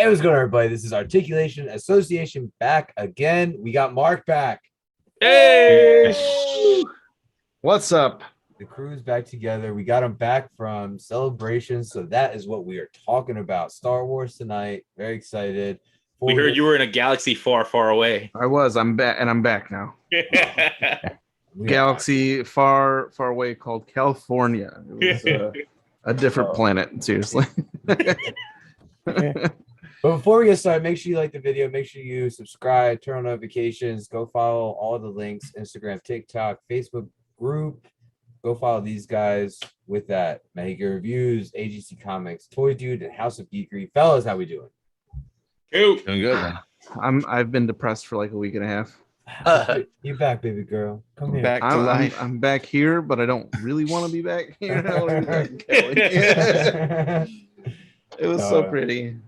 Hey, what's going on, everybody? This is Articulation Association back again. We got Mark back. Hey! What's up? The crew's back together. We got him back from Celebration, so that is what we are talking about. Star Wars tonight. Very excited. We heard you were in a galaxy far, far away. I was. I'm back, and I'm back now. We Galaxy far, far away called California. It was a different planet. Seriously. But before we get started, make sure you like the video. Make sure you subscribe, turn on notifications, go follow all the links, Instagram, TikTok, Facebook group. Go follow these guys with that. Mega Reviews, AGC Comics, Toy Dude, and House of Geekery. Fellas, how we doing? Cool. Doing good, man. I've been depressed for like a week and a half. You back, baby girl. Come here. Back to life. I'm back here, but I don't really want to be back here. It was so pretty.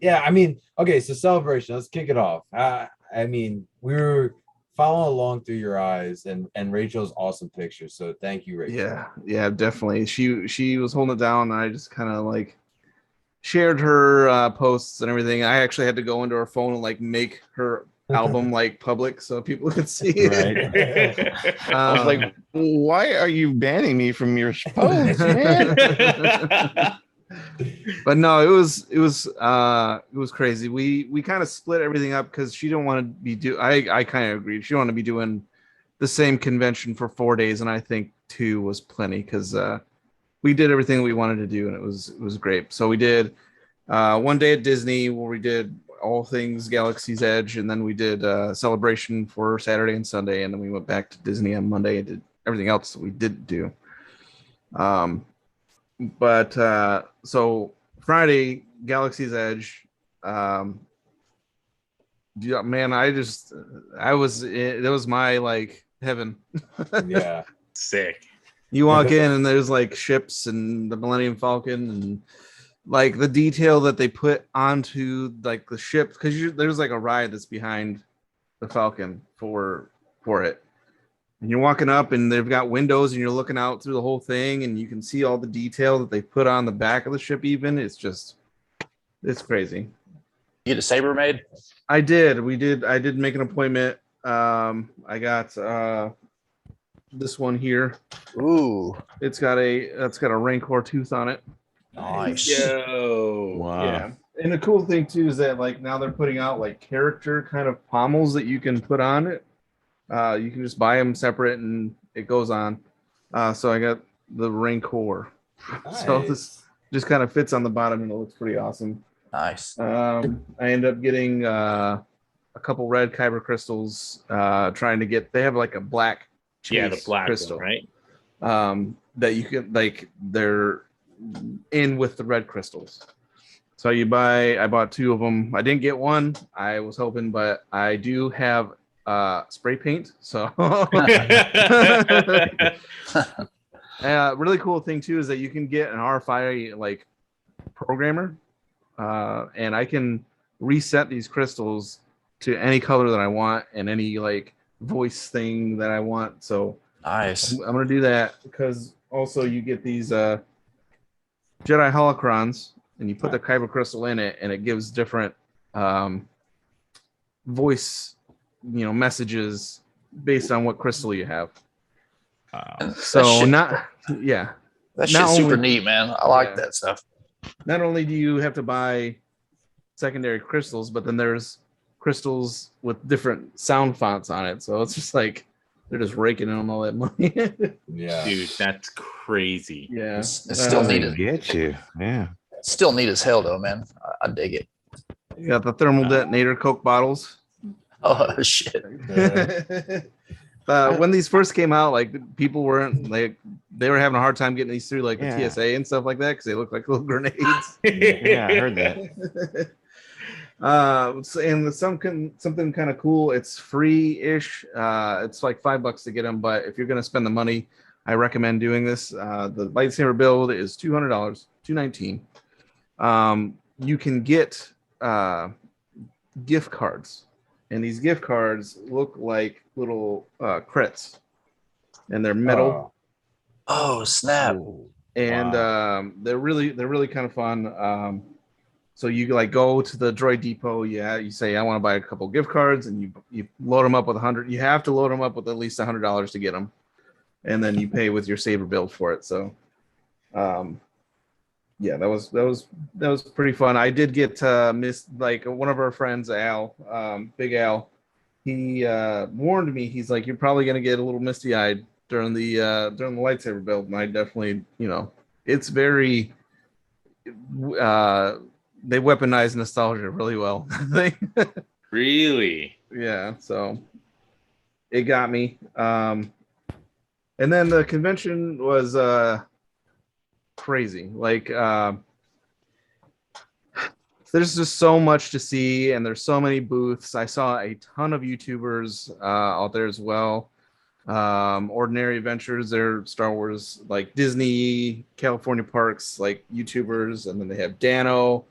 Yeah, I mean, okay, so Celebration, let's kick it off. I mean, we were following along through your eyes and Rachel's awesome pictures. So thank you, Rachel. Yeah, definitely. She was holding it down, and I just kind of like shared her posts and everything. I actually had to go into her phone and like make her album like public so people could see it. Right. I was like, why are you banning me from your posts, man? But no, it was crazy. We kind of split everything up because she didn't want to be I kind of agreed. She didn't want to be doing the same convention for 4 days, and I think 2 was plenty because we did everything we wanted to do, and it was great. So we did 1 day at Disney where we did all things Galaxy's Edge, and then we did Celebration for Saturday and Sunday, and then we went back to Disney on Monday and did everything else that we did do. But so Friday, Galaxy's Edge, yeah, man, that was my like heaven. Yeah. Sick. You walk in and there's like ships and the Millennium Falcon and like the detail that they put onto like the ship, because there's like a ride that's behind the Falcon for it. And you're walking up and they've got windows and you're looking out through the whole thing and you can see all the detail that they put on the back of the ship even. It's crazy. You get a saber made? I did make an appointment. I got this one here. Ooh. It's got a Rancor tooth on it. Nice. Yo. Wow. Yeah. And the cool thing too is that like now they're putting out like character kind of pommels that you can put on it. You can just buy them separate and it goes on. So I got the Rancor. Nice. So this just kind of fits on the bottom and it looks pretty awesome. Nice. I end up getting a couple red kyber crystals. Trying to get. They have like a black chase The black crystal, one, right? that you can like. They're in with the red crystals. So I bought 2 of them. I didn't get one. I was hoping, but I do have spray paint. So really cool thing too is that you can get an RFI like programmer, and I can reset these crystals to any color that I want and any like voice thing that I want. So Nice. I'm gonna do that because also you get these Jedi holocrons and you put the kyber crystal in it and it gives different voice messages based on what crystal you have. So that shit's super neat, man. I like that stuff. Not only do you have to buy secondary crystals, but then there's crystals with different sound fonts on it. So it's just like they're just raking in on all that money. Yeah, dude, that's crazy. Yeah, It's still neat. Get you, yeah. Still neat as hell, though, man. I dig it. You got the thermal detonator Coke bottles. Oh shit! When these first came out, like people weren't like they were having a hard time getting these through like the TSA and stuff like that because they look like little grenades. Yeah, I heard that. And something kind of cool. It's free-ish. It's like $5 to get them, but if you're gonna spend the money, I recommend doing this. The lightsaber build is $200, $219. You can get gift cards. And these gift cards look like little crits, and they're metal. Oh snap! And they're really kind of fun. So you like go to the Droid Depot. Yeah, you say I want to buy a couple gift cards, and you load them up with 100. You have to load them up with at least $100 to get them, and then you pay with your Saber build for it. So, yeah, that was pretty fun. I did get missed like one of our friends, Al, Big Al. He warned me. He's like, you're probably gonna get a little misty eyed during the lightsaber build, and I definitely, it's very. They weaponize nostalgia really well. Really? Yeah, so it got me. And then the convention was crazy. Like there's just so much to see, and there's so many booths. I saw a ton of YouTubers out there as well. Ordinary Adventures, they're Star Wars, like Disney, California Parks, like YouTubers, and then they have Dano,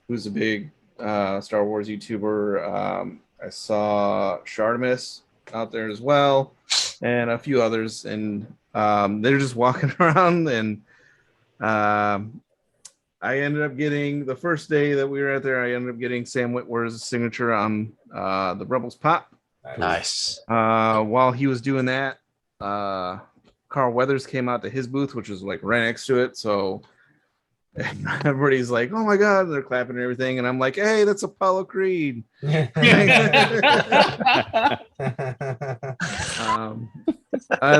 who's a big Star Wars YouTuber. I saw Shardamus out there as well, and a few others, and they're just walking around. And I ended up getting, the first day that we were out there, I ended up getting Sam Witwer's signature on the Rebels Pop. Nice. While he was doing that, Carl Weathers came out to his booth, which was like right next to it. So everybody's like, "Oh my god!" They're clapping and everything, and I'm like, "Hey, that's Apollo Creed." And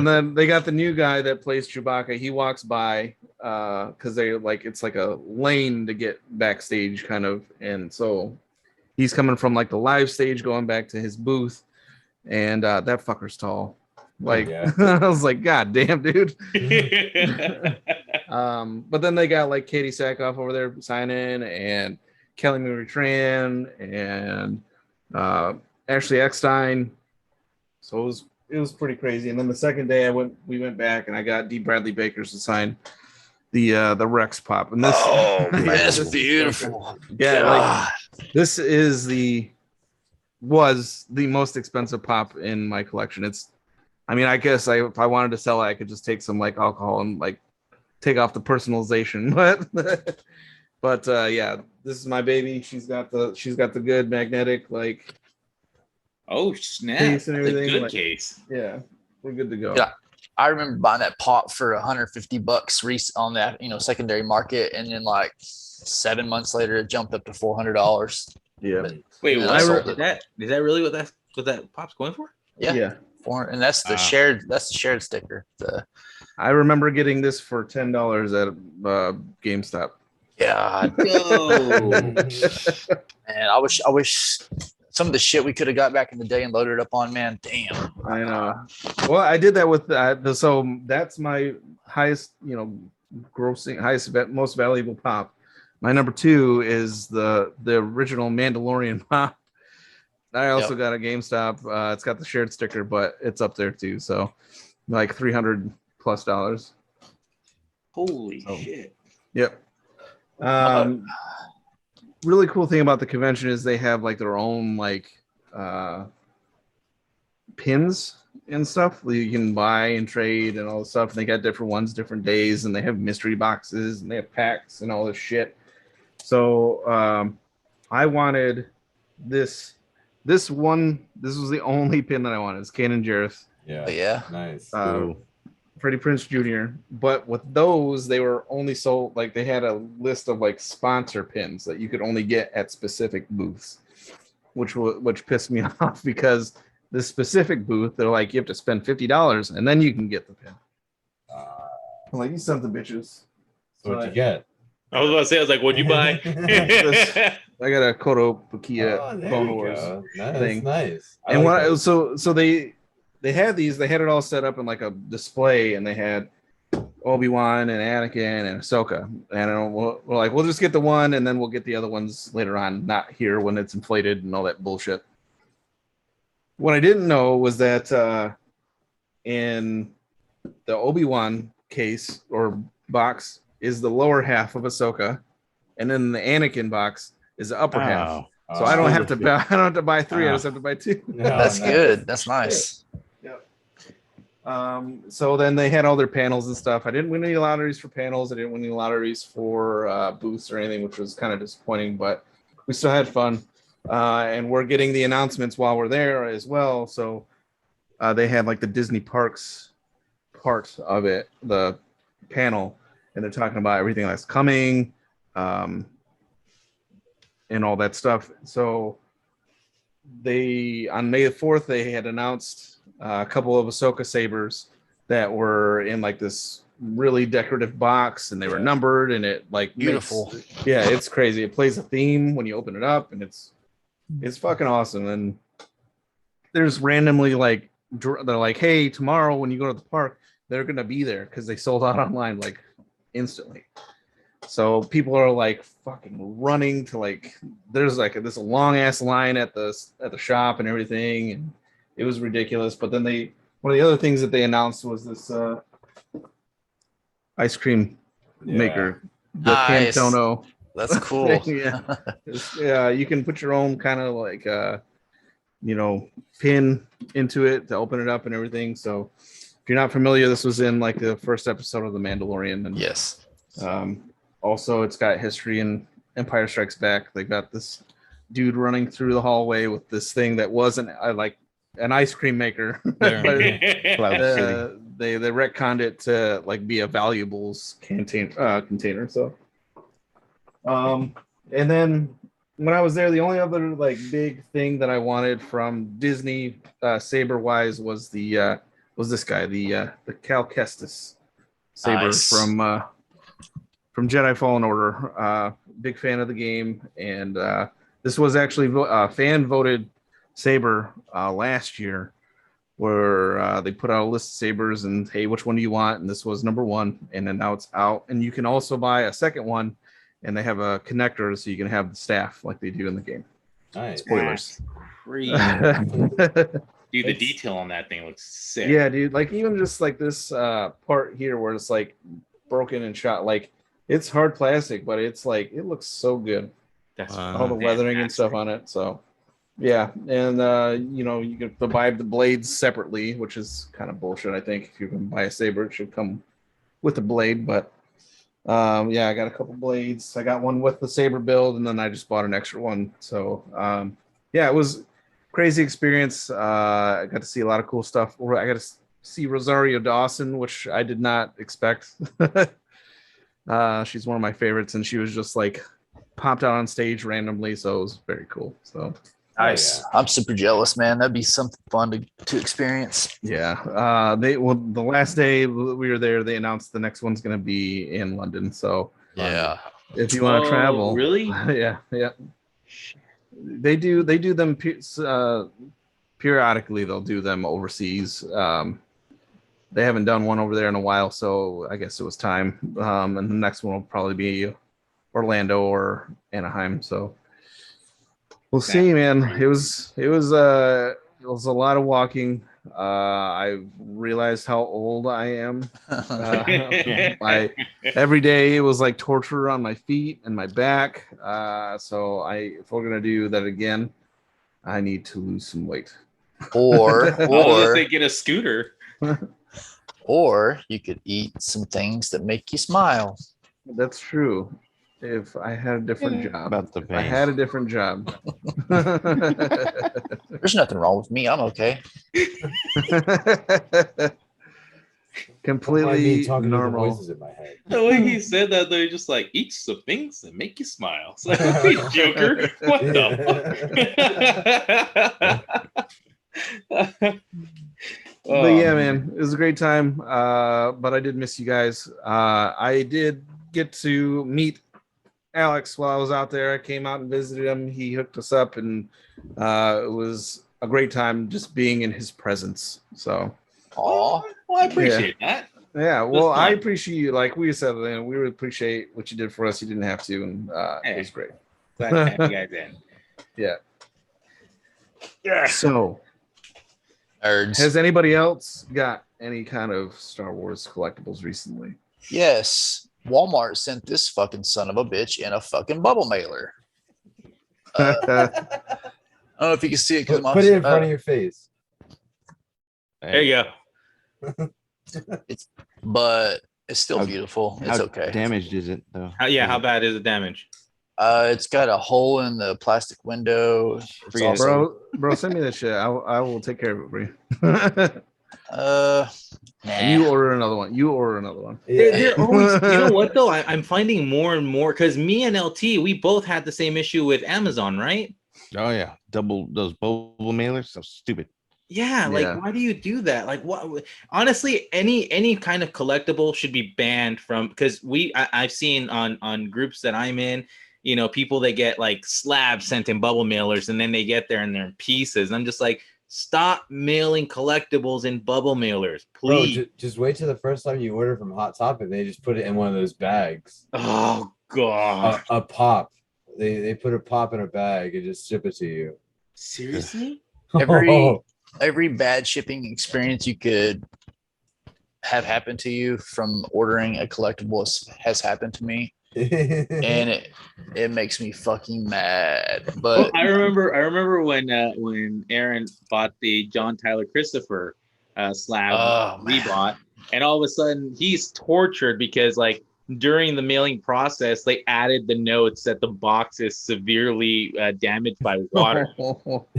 then they got the new guy that plays Chewbacca. He walks by because they like, it's like a lane to get backstage, kind of, and so he's coming from like the live stage going back to his booth, and that fucker's tall. Like, I was like, God damn, dude. But then they got like Katie Sackhoff over there signing, and Kelly Marie Tran, and Ashley Eckstein. So it was pretty crazy. And then the second day we went back, and I got D. Bradley Baker to sign the Rex Pop. And this, man, it's beautiful. Yeah, like, this was the most expensive pop in my collection. I guess if I wanted to sell it, I could just take some like alcohol and like take off the personalization. But yeah, this is my baby. She's got the good magnetic, like, oh snap, case and everything. good like, case. Yeah, we're good to go. Yeah. I remember buying that pop for $150 on that, secondary market, and then like 7 months later, it jumped up to $400. Yeah. Wait, Yeah, what? sold Is that really what that pop's going for? Yeah. And that's the shared. That's the shared sticker. I remember getting this for $10 at GameStop. Yeah. Man, I wish some of the shit we could have got back in the day and loaded up on, man. Damn. I know. Well, I did that with so that's my highest, grossing, most valuable pop. My number 2 is the original Mandalorian pop. I also got a GameStop. It's got the shared sticker, but it's up there too. So like $300+. Holy shit. Yep. Really cool thing about the convention is they have like their own like pins and stuff that you can buy and trade and all this stuff. And they got different ones, different days, and they have mystery boxes and they have packs and all this shit. So I wanted this one. This was the only pin that I wanted. It's Kanan Jarrus. Yeah. Nice. Freddie Prinze Jr. But with those, they were only sold, like they had a list of like sponsor pins that you could only get at specific booths, which pissed me off, because this specific booth, they're like, you have to spend $50 and then you can get the pin. I'm like, you sons of bitches. So what'd you get? I was about to say, I was like, what'd you buy? I got a Kodo Pakia Clone Wars thing. Nice. And so they had these. They had it all set up in like a display, and they had Obi-Wan and Anakin and Ahsoka. And we're like, we'll just get the one, and then we'll get the other ones later on, not here when it's inflated and all that bullshit. What I didn't know was that in the Obi-Wan case or box is the lower half of Ahsoka, and then the Anakin box is the upper half. So I don't have to buy. I don't have to buy 3. I just have to buy 2. That's good. That's nice. So then they had all their panels and stuff. I didn't win any lotteries for panels. I didn't win any lotteries for booths or anything, which was kind of disappointing, but we still had fun. And we're getting the announcements while we're there as well. So they had like the Disney Parks part of it, the panel, and they're talking about everything that's coming and all that stuff. So they, on May the 4th, they had announced a couple of Ahsoka sabers that were in like this really decorative box, and they were numbered, and it like Beautiful. yeah, it's crazy. It plays a theme when you open it up, and it's fucking awesome. And there's randomly like they're like, hey, tomorrow when you go to the park, they're gonna be there because they sold out online like instantly. So people are like fucking running to like, there's like this long ass line at the shop and everything, and it was ridiculous. But then one of the other things that they announced was this ice cream maker, the Nice. Cantono. That's cool. Yeah, you can put your own kind of like pin into it to open it up and everything. So if you're not familiar, this was in like the first episode of The Mandalorian. And Yes. also it's got history in Empire Strikes Back. They got this dude running through the hallway with this thing that wasn't like an ice cream maker. Cloud But, City. they retconned it to like be a valuables container. So and then when I was there, the only other like big thing that I wanted from Disney saber wise was this guy, the Cal Kestis saber Nice. from Jedi Fallen Order. Big fan of the game, and this was actually fan voted saber last year, where they put out a list of sabers and hey, which one do you want? And this was number one, and then now it's out, and you can also buy a second one, and they have a connector so you can have the staff like they do in the game. Nice. Spoilers. Crazy. Dude, the detail on that thing looks sick. Yeah, dude. Like even just like this part here where it's like broken and shot, like it's hard plastic, but it's like it looks so good. That's All the weathering and stuff on it. So yeah, and you can buy the blades separately, which is kind of bullshit. I think if you can buy a saber, it should come with the blade. But yeah, I got a couple blades. I got one with the saber build, and then I just bought an extra one. So yeah, it was crazy experience. I got to see a lot of cool stuff. I got to see Rosario Dawson, which I did not expect. She's one of my favorites, and she was just like popped out on stage randomly, so it was very cool. So Nice. I'm super jealous, man. That'd be something fun to experience. yeah, the last day we were there, they announced the next one's going to be in London. So Yeah. if you want to travel, really? yeah. They do them periodically. They'll do them overseas. They haven't done one over there in a while, so I guess it was time. And the next one will probably be Orlando or Anaheim. So we'll see, man. It was a lot of walking. I realized how old I am. Every day it was like torture on my feet and my back. So if we're gonna do that again, I need to lose some weight. Or they get a scooter. or you could eat some things that make you smile. That's true. If I had a different job. About the If I had a different job. There's nothing wrong with me. I'm okay. Completely talking to the normal. voices in my head. The way he said that, they're just like, eat some things that make you smile. It's like, okay, Joker, what the fuck? But yeah, man, it was a great time. But I did miss you guys. I did get to meet Alex while I was out there. I came out and visited him. He hooked us up, and it was a great time just being in his presence. So, Aw. Well, I appreciate that. yeah, well, That's I fun. appreciate you. Like we said, we really appreciate what you did for us. You didn't have to, and it was great. Glad to have you guys in. Yeah. Yeah. So, Nerds. has anybody else got any kind of Star Wars collectibles recently? Yes. Walmart sent this fucking son of a bitch in a fucking bubble mailer. I don't know if you can see it because Put it in front of your face. There you go. But it's still How- beautiful. How It's okay. damaged is it though? How bad is the damage? It's got a hole in the plastic window. It's Forget it. also Bro, send me that shit. I will take care of it for you. And you nah. order another one. You order another one. They're always, you know what though? I'm finding more and more because me and LT, we both had the same issue with Amazon, right? Oh yeah, double those bubble mailers. So stupid. Yeah, like Yeah. why do you do that? Like what? Honestly, any kind of collectible should be banned from because I've seen on groups that I'm in, you know, people that get like slabs sent in bubble mailers and then they get there and they're in pieces. And I'm just like, stop mailing collectibles in bubble mailers, Bro, please. just wait till the first time you order from Hot Topic. They just put it in one of those bags. Oh god. A pop. They put a pop in a bag and just ship it to you. Seriously? Every bad shipping experience you could have happened to you from ordering a collectible has happened to me, and it makes me fucking mad. But I remember when Aaron bought the John Tyler Christopher slab we bought, and all of a sudden he's tortured because like during the mailing process they added the notes that the box is severely damaged by water.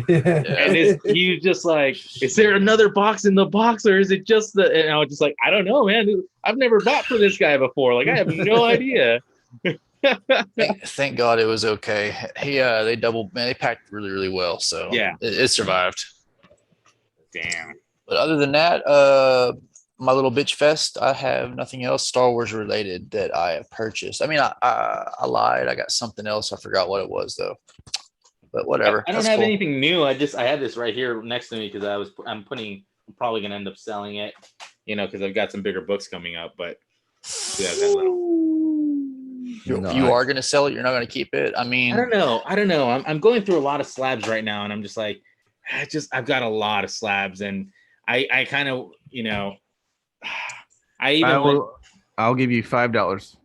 And he's just like, is there another box in the box or is it just the? And I was just like, I don't know, man. I've never bought for this guy before. Like I have no idea. thank God it was okay. They packed really, really well, so Yeah. it survived. Damn. But other than that, my little bitch fest, I have nothing else Star Wars related that I have purchased. I mean, I lied. I got something else. I forgot what it was though. But whatever. I don't That's have cool. anything new. I had this right here next to me because I'm probably gonna end up selling it, you know, because I've got some bigger books coming up. But yeah, that little. You are gonna sell it. You're not gonna keep it. I mean, I don't know. I'm going through a lot of slabs right now, and I'm just like, I've got a lot of slabs, and I kind of, you know, I'll give you $5.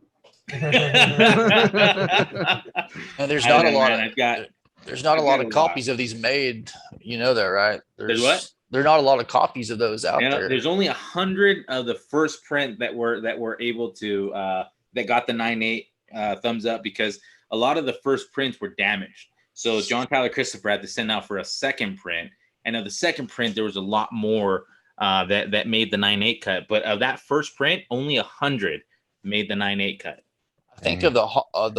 and there's not a lot of there's not I've a lot got of a lot. copies of these made. You know that, right? There's what? There are not a lot of copies of those out there. There's only 100 of the first print that were able to that got the 9.8 thumbs up because a lot of the first prints were damaged. So John Tyler Christopher had to send out for a second print, and of the second print there was a lot more that made the 9.8 cut. But of that first print, only 100 made the 9.8 cut. I think of the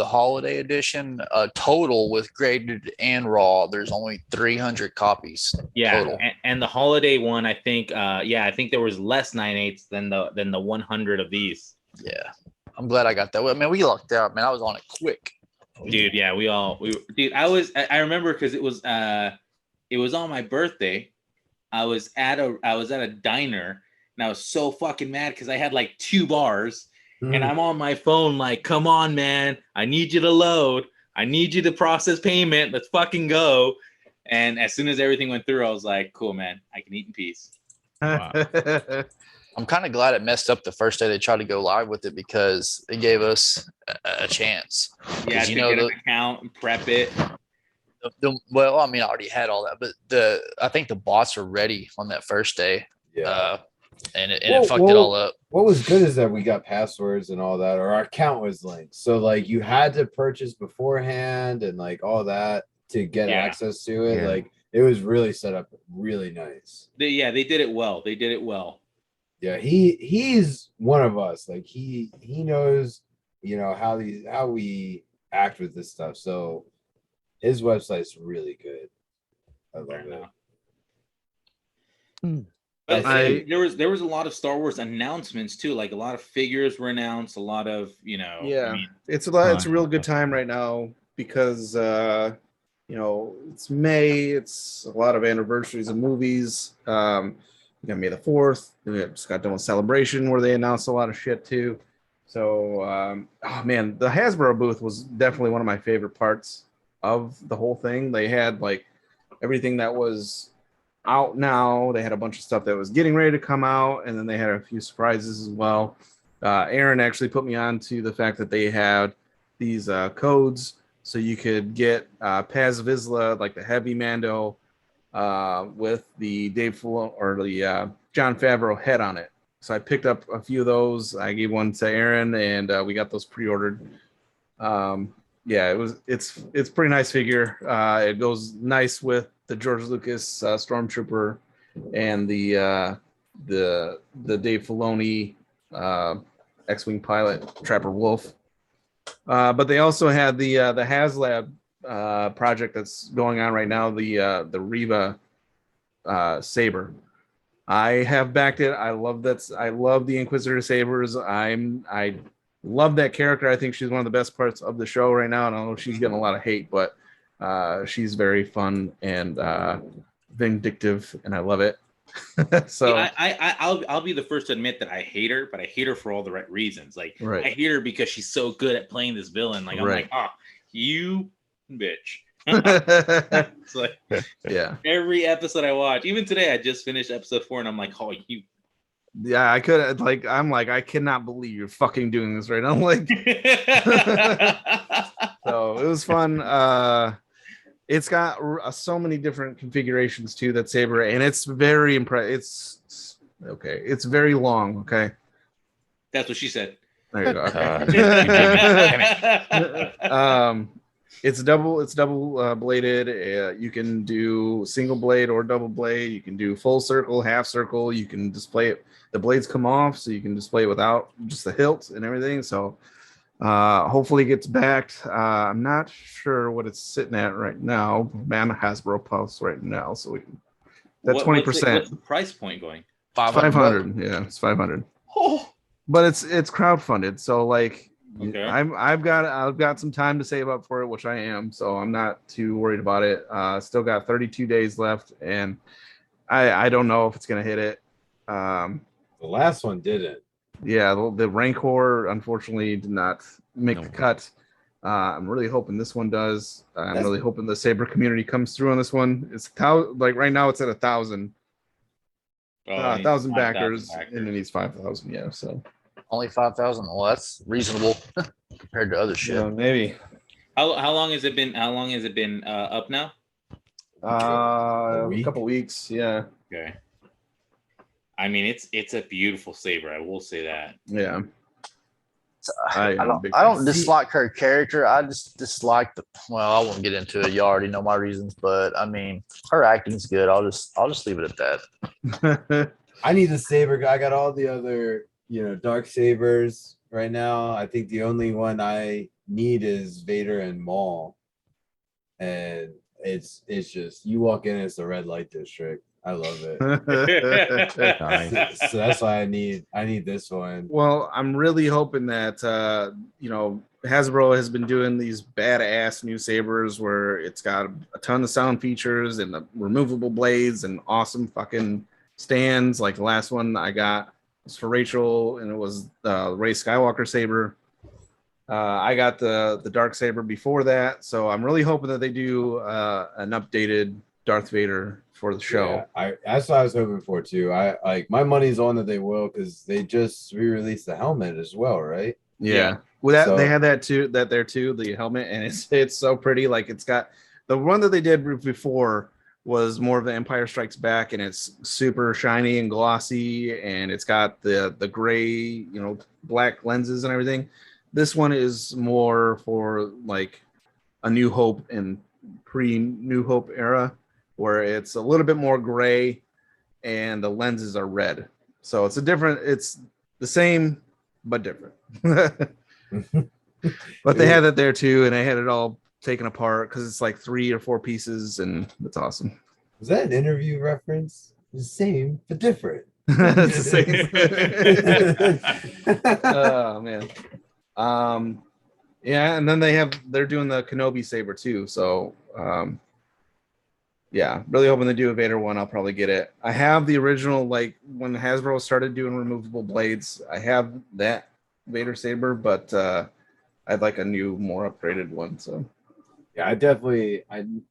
holiday edition total with graded and raw. There's only 300 copies. Yeah, total. And the holiday one, I think, I think there was less 9.8s than the 100 of these. Yeah, I'm glad I got that. I mean, we lucked out, man. I was on it quick, dude. Yeah, dude. I remember because it was on my birthday. I was at a diner and I was so fucking mad because I had like 2 bars. And I'm on my phone like, come on, man. I need you to load. I need you to process payment. Let's fucking go. And as soon as everything went through, I was like, cool, man. I can eat in peace. Wow. I'm kind of glad it messed up the first day they tried to go live with it because it gave us a chance. Yeah, you to know, get an account and prep it. Well, I mean, I already had all that, but I think the bots were ready on that first day. Yeah. And it fucked it all up. What was good is that we got passwords and all that, or our account was linked. So like you had to purchase beforehand and like all that to get access to it. Yeah. Like it was really set up really nice. They did it well. They did it well. Yeah, he's one of us. Like he knows, you know, how we act with this stuff. So his website's really good. I love it. But there was a lot of Star Wars announcements too. Like a lot of figures were announced. A lot of, you know. Yeah, it's a real good time right now because you know, it's May. It's a lot of anniversaries of movies. We got May the 4th. We just got done with Celebration where they announced a lot of shit too. So, oh man, the Hasbro booth was definitely one of my favorite parts of the whole thing. They had like everything that was out now. They had a bunch of stuff that was getting ready to come out, and then they had a few surprises as well. Aaron actually put me on to the fact that they had these codes so you could get Paz Vizsla, like the heavy Mando, with the Dave Filoni or the Jon Favreau head on it. So I picked up a few of those. I gave one to Aaron, and we got those pre-ordered. Yeah, it's pretty nice figure. It goes nice with the George Lucas Stormtrooper and the Dave Filoni X-wing pilot Trapper Wolf. But they also had the HasLab project that's going on right now, the Reva saber. I have backed it. I love that. I love the Inquisitor sabers. I love that character. I think she's one of the best parts of the show right now. And I know she's getting a lot of hate, but she's very fun and vindictive, and I love it. So I'll be the first to admit that I hate her, but I hate her for all the right reasons. Like I hate her because she's so good at playing this villain. Like I'm like, oh, you bitch. It's like, yeah. Every episode I watch, even today, I just finished episode 4, and I'm like, oh, you. Yeah, I could I'm like, I cannot believe you're fucking doing this right now. Like, so it was fun. It's got so many different configurations too, that saber, and it's very impressive. It's okay. It's very long. Okay, that's what she said. There you go. It's double bladed. You can do single blade or double blade. You can do full circle, half circle. You can display it. The blades come off, so you can display it without just the hilt and everything. So hopefully it gets backed. I'm not sure what it's sitting at right now. Man, Hasbro Pulse right now, so we can. That's 20%. What's the price point going? 500. Yeah, it's 500. Oh. But it's crowdfunded, so like. Okay. I've got some time to save up for it, which I am, so I'm not too worried about it. Still got 32 days left, and I don't know if it's gonna hit it. The last one didn't. Yeah, the Rancor unfortunately did not make the cut. I'm really hoping this one does. I'm really hoping the Saber community comes through on this one. It's like right now it's at 1,000. 1,000 backers, and it needs 5,000. Yeah, so. Only 5,000. Well, that's reasonable compared to other shit. Yeah, maybe. How long has it been? How long has it been up now? A couple weeks. Yeah. Okay. I mean, it's a beautiful saber. I will say that. Yeah. I don't dislike her character. I just dislike the. Well, I won't get into it. You already know my reasons, but I mean, her acting's good. I'll just leave it at that. I need the saber. I got all the other. Dark sabers right now. I think the only one I need is Vader and Maul, and it's just you walk in, it's the red light district. I love it. So that's why I need this one. Well, I'm really hoping that Hasbro has been doing these badass new sabers where it's got a ton of sound features and the removable blades and awesome fucking stands. Like the last one I got. For Rachel, and it was the Rey Skywalker saber. I got the dark saber before that, so I'm really hoping that they do an updated Darth Vader for the show. Yeah, that's what I was hoping for too. My money's on that they will, because they just re-released the helmet as well, right? Yeah. Well, they had that too. That there too, the helmet, and it's so pretty. Like it's got the one that they did before. Was more of the Empire Strikes Back, and it's super shiny and glossy, and it's got the gray, black lenses and everything. This one is more for like a New Hope and pre-New Hope era, where it's a little bit more gray and the lenses are red. So it's the same but different. But they had it there too, and I had it all taken apart because it's like 3 or 4 pieces, and it's awesome. Was that an interview reference? The same but different. It's the same. Oh man. Yeah, and then they're doing the Kenobi saber too. So yeah, really hoping they do a Vader one. I'll probably get it. I have the original, like when Hasbro started doing removable blades. I have that Vader saber, but I'd like a new, more upgraded one. So. Yeah, I definitely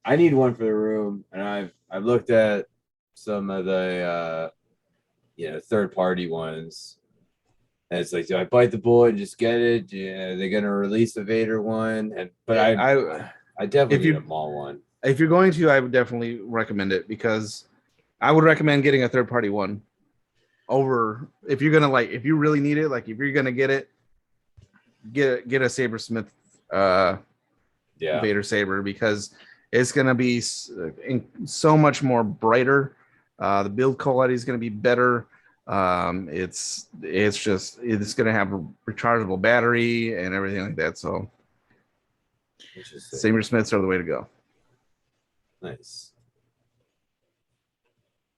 I need one for the room, and I've looked at some of the third party ones, and it's like, do I bite the bullet and just get it? Yeah, they're gonna release the Vader one, but I definitely need a Maul one. If you're going to, I would definitely recommend it, because I would recommend getting a third party one over. If you're gonna if you really need it, if you're gonna get it, get a Sabersmith Vader saber, because it's gonna be so much more brighter. The build quality is gonna be better. It's gonna have a rechargeable battery and everything like that. So Sabersmiths are the way to go. Nice.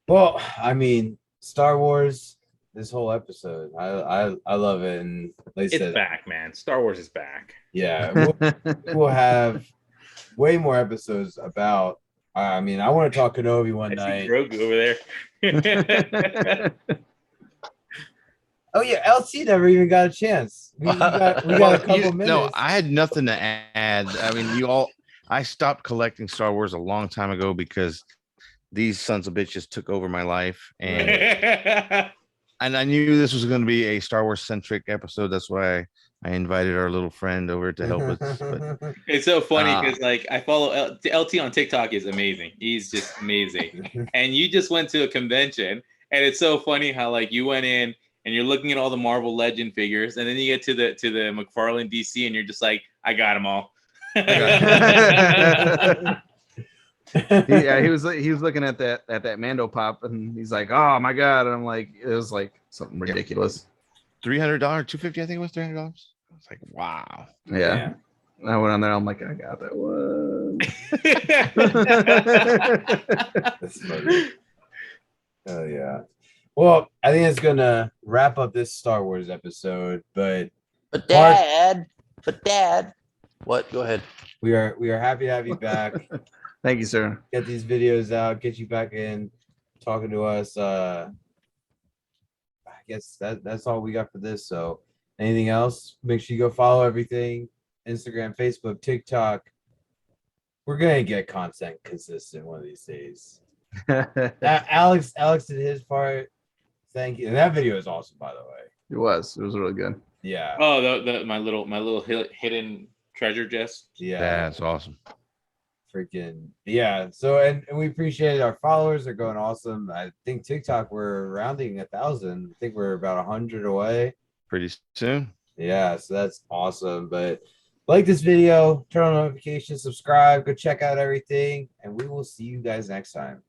Well, I mean, Star Wars, this whole episode, I love it, and like I said, it's back, man. Star Wars is back. Yeah, we'll have way more episodes about. I mean, I want to talk Kenobi one night. Grogu over there. Oh yeah, LC never even got a chance. We got a couple minutes. No, I had nothing to add. I mean, I stopped collecting Star Wars a long time ago because these sons of bitches took over my life, and I knew this was going to be a Star Wars centric episode. That's why I invited our little friend over to help us. But, it's so funny because I follow LT on TikTok. Is amazing. He's just amazing. And you just went to a convention, and it's so funny how you went in and you're looking at all the Marvel Legend figures, and then you get to the McFarlane DC, and you're just like, I got them all. Yeah, he was looking at that Mando pop, and he's like, "Oh my god!" And I'm like, it was something ridiculous. $300, $250, I think it was $300. I was like, wow. Yeah. I went on there. I'm like, I got that one. That's funny. Oh yeah. Well, I think it's gonna wrap up this Star Wars episode, but Dad, what? Go ahead. We are happy to have you back. Thank you, sir. Get these videos out, get you back in talking to us. I guess that's all we got for this. So anything else, make sure you go follow everything. Instagram, Facebook, TikTok. We're gonna get content consistent one of these days. Alex did his part. Thank you. And that video is awesome, by the way. It was really good. Yeah. Oh, my little hidden treasure chest. Yeah. That's awesome. Freaking yeah. So and we appreciate our followers. They're going awesome. I think TikTok we're rounding 1,000. I think we're about 100 away. Pretty soon. Yeah, so that's awesome. But like this video, turn on notifications, subscribe, go check out everything, and we will see you guys next time.